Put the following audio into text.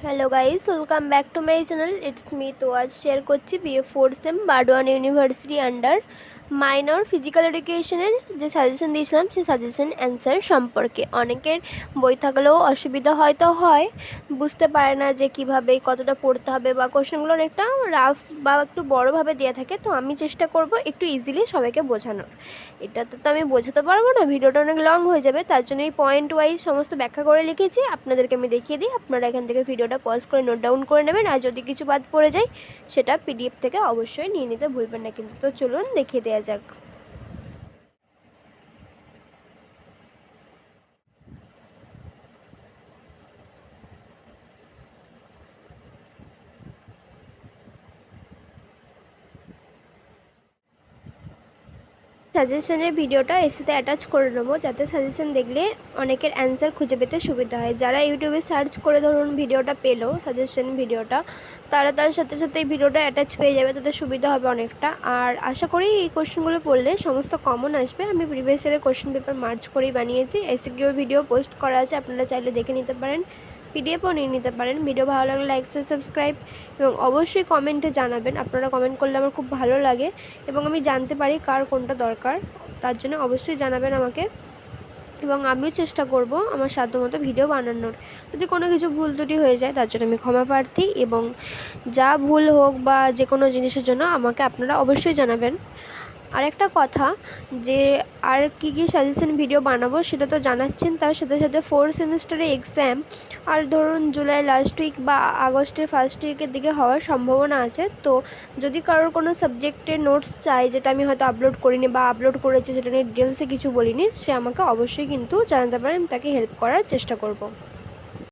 Hello guys, welcome back to my channel. It's me. তো আজ share করছি BA fourth sem Burdwan university under minor physical এডুকেশনের যে suggestion দিয়েছিলাম সেই সাজেশন অ্যান্সার সম্পর্কে। অনেকের বই থাকলেও অসুবিধা হয়তো হয়, বুঝতে পারে না যে কীভাবে কতটা পড়তে হবে, বা কোশ্চেনগুলো অনেকটা রাফ বা একটু বড়োভাবে দেওয়া থাকে। তো আমি চেষ্টা করব একটু ইজিলি সবাইকে বোঝানোর। এটাতে তো আমি বোঝাতে পারবো না, ভিডিওটা অনেক লং হয়ে যাবে, তার জন্য এই পয়েন্ট ওয়াইজ সমস্ত ব্যাখ্যা করে লিখেছি। আপনাদেরকে আমি দেখিয়ে দিই, আপনারা এখান থেকে ভিডিওটা পজ করে নোট ডাউন করে নেবেন। আর যদি কিছু বাদ পড়ে যায় সেটা পিডিএফ থেকে অবশ্যই নিয়ে নিতে ভুলবেন না কিন্তু। তো চলুন দেখিয়ে দেওয়া যাক। সাজেশনের ভিডিওটা এর সাথে অ্যাটাচ করে নেবো, যাতে সাজেশন দেখলে অনেকের অ্যান্সার খুঁজে পেতে সুবিধা হয়। যারা ইউটিউবে সার্চ করে ধরুন ভিডিওটা পেলো, সাজেশন ভিডিওটা, তারা তার সাথে সাথে এই ভিডিওটা অ্যাটাচ পেয়ে যাবে, তাদের সুবিধা হবে অনেকটা। আর আশা করি এই কোশ্চেনগুলো পড়লে সমস্ত কমন আসবে। আমি প্রিভিয়াস ইয়ারের কোশ্চেন পেপার মার্চ করেই বানিয়েছি। এসিকিউ ভিডিও পোস্ট করা আছে, আপনারা চাইলে দেখে নিতে পারেন, পিডিএফও নিয়ে নিতে পারেন। ভিডিও ভালো লাগলে লাইক সাবস্ক্রাইব এবং অবশ্যই কমেন্টে জানাবেন। আপনারা কমেন্ট করলে আমার খুব ভালো লাগে এবং আমি জানতে পারি কার কোনটা দরকার, তার জন্য অবশ্যই জানাবেন আমাকে। এবং আমিও চেষ্টা করব আমার সাধ্যমতো ভিডিও বানানোর। যদি কোনো কিছু ভুল ত্রুটি হয়ে যায় তার জন্য আমি ক্ষমা প্রার্থী, এবং যা ভুল হোক বা যে কোনো জিনিসের জন্য আমাকে আপনারা অবশ্যই জানাবেন। আরেকটা কথা, যে আর কী সাজেশন ভিডিও বানাবো সেটা তো জানাচ্ছেন, তার সাথে সাথে ফোর্থ সেমিস্টারে এক্সাম আর ধরুন জুলাই লাস্ট উইক বা আগস্টের ফার্স্ট উইকের দিকে হওয়ার সম্ভাবনা আছে। তো যদি কারোর কোনো সাবজেক্টের নোটস চাই, যেটা আমি হয়তো আপলোড করিনি বা আপলোড করেছি সেটা নিয়ে ডিটেলসে কিছু বলিনি, সে আমাকে অবশ্যই কিন্তু জানাতে পারেন, আমি তাকে হেল্প করার চেষ্টা করব।